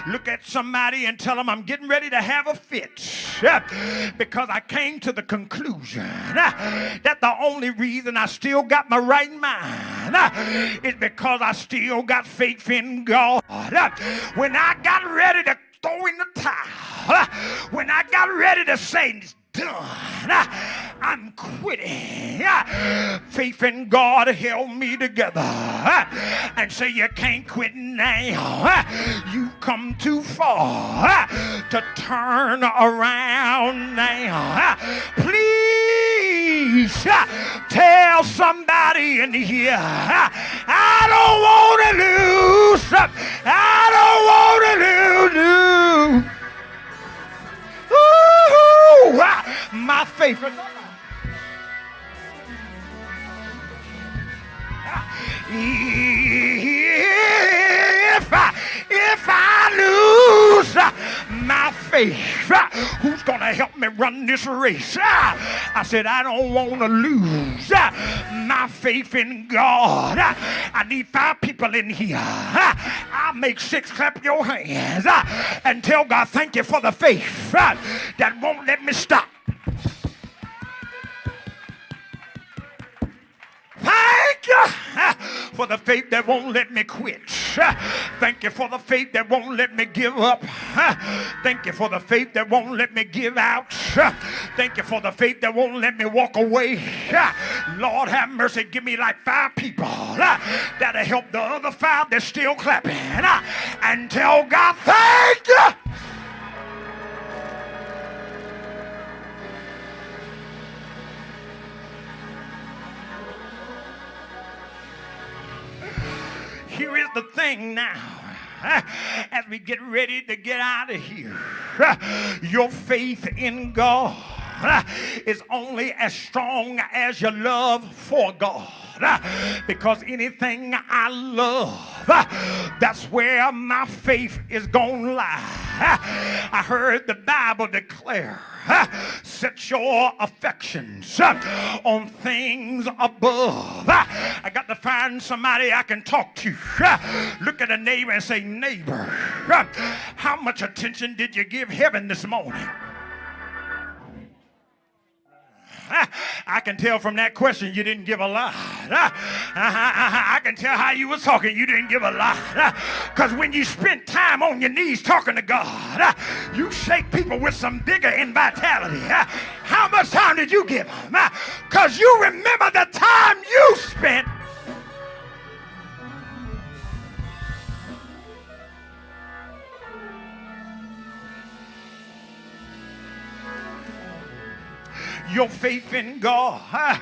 Look at somebody and tell them I'm getting ready to have a fit, because I came to the conclusion that the only reason I still got my right mind is because I still got faith in God. When I got ready to throw in the towel, when I got ready to say it's done, I'm quitting, faith in God held me together and say you can't quit now. You've come too far to turn around now. Please tell somebody in here, I don't want to lose. I don't want to lose. Ooh, my favorite. If I lose my faith, who's going to help me run this race? I said, I don't want to lose my faith in God. I need 5 people in here. I'll make 6 clap your hands and tell God, thank you for the faith that won't let me stop. Thank you for the faith that won't let me quit. Thank you for the faith that won't let me give up. Thank you for the faith that won't let me give out. Thank you for the faith that won't let me walk away. Lord have mercy, give me like 5 people that'll help the other 5 that's still clapping and tell God, thank you. Here is the thing now, as we get ready to get out of here, your faith in God is only as strong as your love for God. Because anything I love, that's where my faith is gonna lie. I heard the Bible declare, set your affections on things above. I got to find somebody I can talk to. Look at a neighbor and say, neighbor, how much attention did you give heaven this morning? I can tell from that question you didn't give a lot. I can tell how you was talking. You didn't give a lot. Because when you spend time on your knees talking to God, you shake people with some vigor and vitality. How much time did you give them? Because you remember the time you spent. Your faith in God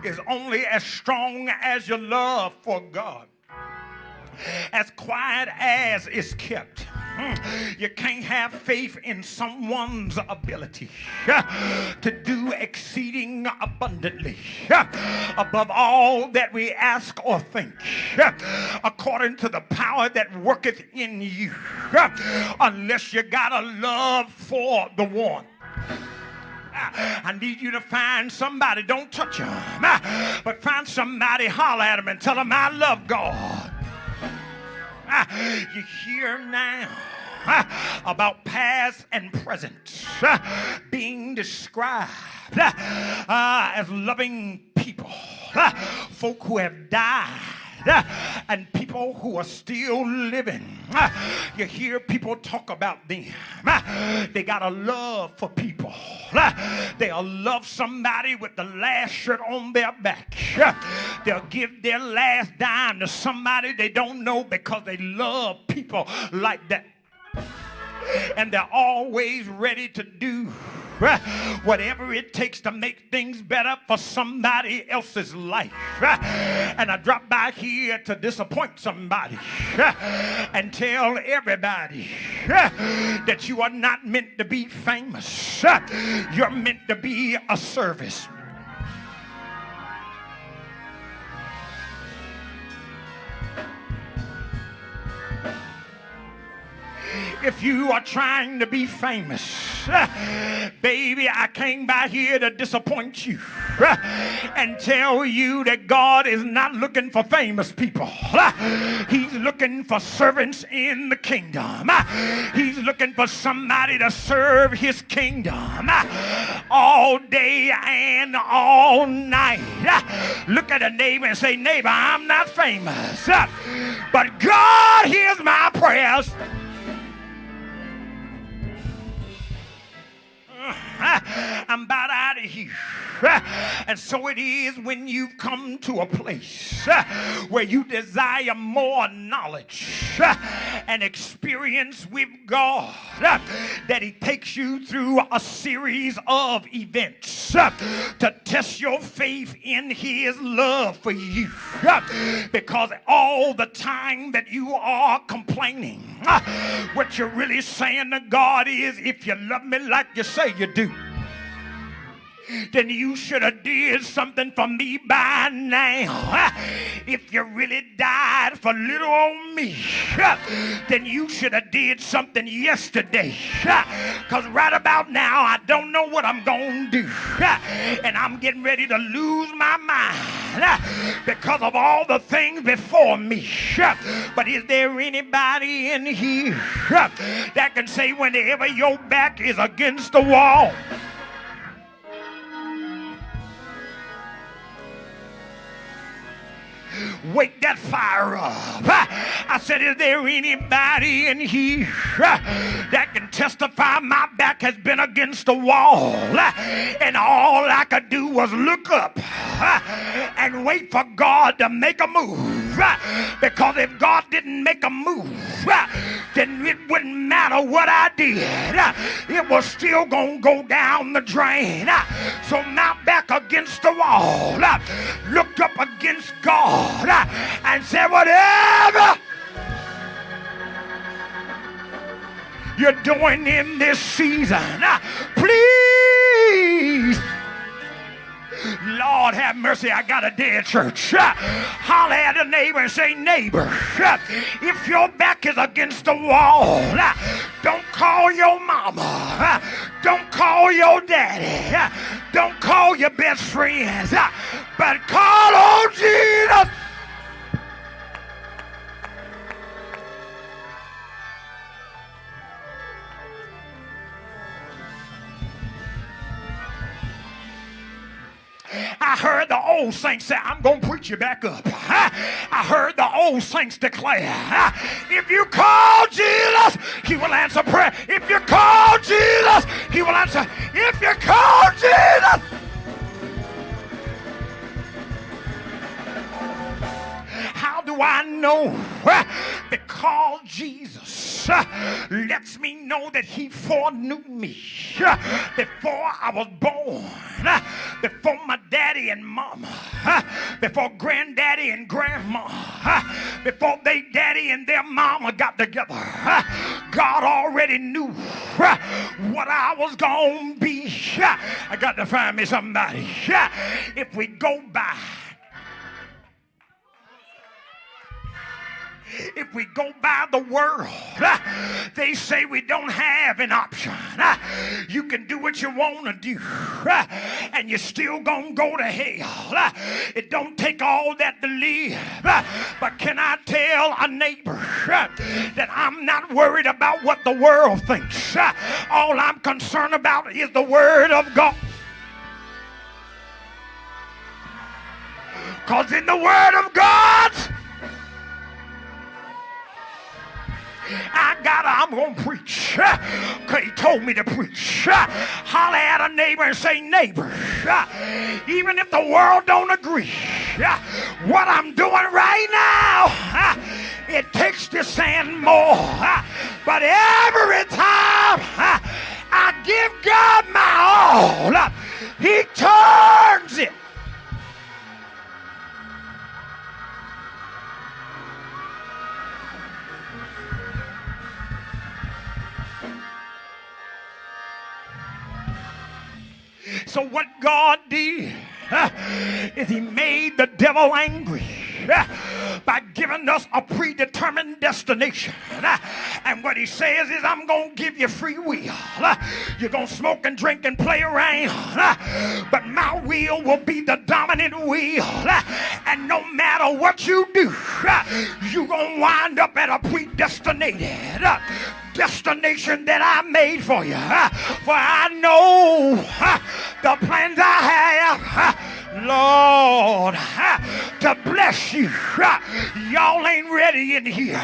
is only as strong as your love for God. As quiet as it's kept. You can't have faith in someone's ability to do exceeding abundantly above all that we ask or think, according to the power that worketh in you, unless you got a love for the one. I need you to find somebody, don't touch them, but find somebody, holler at them and tell them I love God. You hear now about past and present being described as loving people, folk who have died, and people who are still living. You hear people talk about them. They got a love for people. They'll love somebody with the last shirt on their back. They'll give their last dime to somebody they don't know because they love people like that. And they're always ready to do whatever it takes to make things better for somebody else's life. And I drop by here to disappoint somebody and tell everybody that you are not meant to be famous. You're meant to be a service. If you are trying to be famous, baby, I came by here to disappoint you. and tell you that God is not looking for famous people. He's looking for servants in the kingdom. He's looking for somebody to serve his kingdom all day and all night. Look at a neighbor and say, neighbor, I'm not famous, but God hears my prayers. I'm about out of here. And so it is when you've come to a place where you desire more knowledge and experience with God, that he takes you through a series of events to test your faith in his love for you. Because all the time that you are complaining, what you're really saying to God is, if you love me like you say you do, then you should have did something for me by now. If you really died for little old me, then you should have did something yesterday. Because right about now, I don't know what I'm going to do. And I'm getting ready to lose my mind because of all the things before me. But is there anybody in here that can say whenever your back is against the wall, wake that fire up? I said, is there anybody in here that can testify my back has been against the wall and all I could do was look up and wait for God to make a move? Because if God didn't make a move, then it wouldn't matter what I did. It was still gonna go down the drain. So my back against the wall, looked up against God and said, whatever you're doing in this season, please, Lord have mercy, I got a dead church. Holler at a neighbor and say, neighbor, if your back is against the wall, don't call your mama, don't call your daddy, don't call your best friends, but call on Jesus. I heard the old saints say, I'm going to preach you back up. I heard the old saints declare, if you call Jesus, he will answer prayer. If you call Jesus, he will answer. If you call Jesus. How do I know? Because Jesus lets me know that he foreknew me before I was born, before my daddy and mama, before granddaddy and grandma, before they daddy and their mama got together. God already knew what I was gonna be. I got to find me somebody. If we go by, if we go by the world, they say we don't have an option. You can do what you want to do, and you're still gonna go to hell. It don't take all that to live. But can I tell a neighbor that I'm not worried about what the world thinks? All I'm concerned about is the word of God. Because in the word of God, I'm going to preach. Because he told me to preach. Holler at a neighbor and say, neighbor, even if the world don't agree, what I'm doing right now, it takes this and more. But every time I give God my all, he turns it. So what God did is he made the devil angry by giving us a predetermined destination. And what he says is, I'm going to give you free will. You're going to smoke and drink and play around, but my will be the dominant will. And no matter what you do, you're going to wind up at a predestinated destination that I made for you. For I know the plans I have, Lord, to bless you. Y'all ain't ready in here.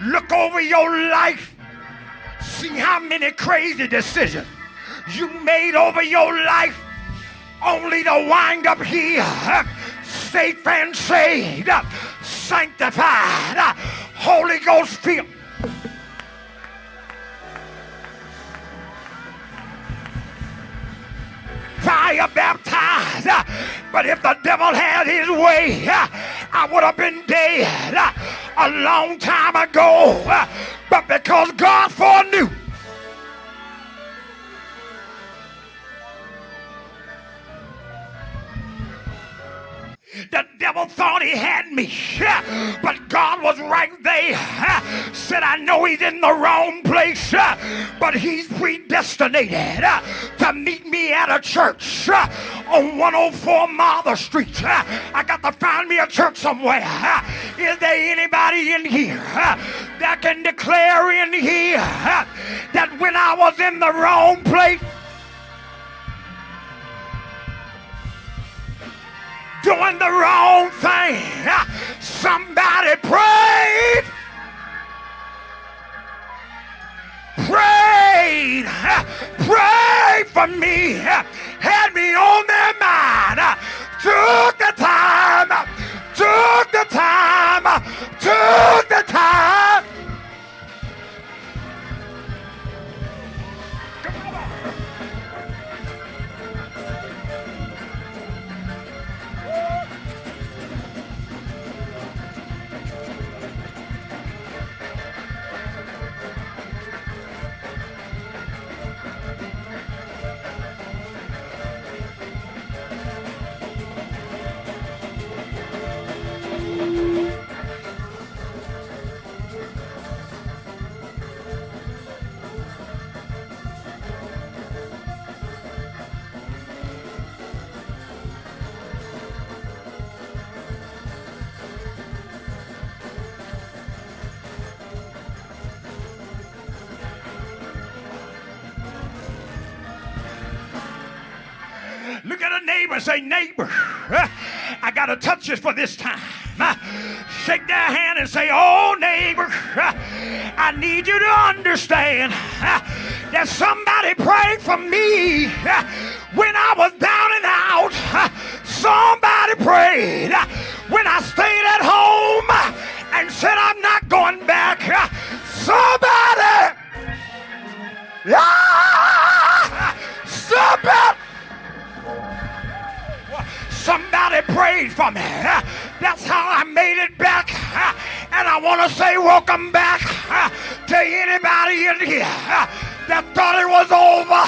Look over your life. See how many crazy decisions you made over your life, only to wind up here safe and saved, sanctified, Holy Ghost filled. Fire baptized. But if the devil had his way, I would have been dead a long time ago. But because God foreknew, the devil thought he had me, but God was right there. Said, I know he's in the wrong place, but he's predestinated to meet me at a church on 104 Martha Street. I got to find me a church somewhere. Is there anybody in here that can declare in here that when I was in the wrong place, doing the wrong thing, somebody prayed for me, had me on their mind, took the time. Look at a neighbor and say, neighbor, I got to touch this for this time. Shake their hand and say, oh, neighbor, I need you to understand that somebody prayed for me when I was down and out. Somebody prayed when I stayed at home and said, I'm not going back. Somebody, somebody prayed for me. That's how I made it back. And I want to say welcome back to anybody in here that thought it was over.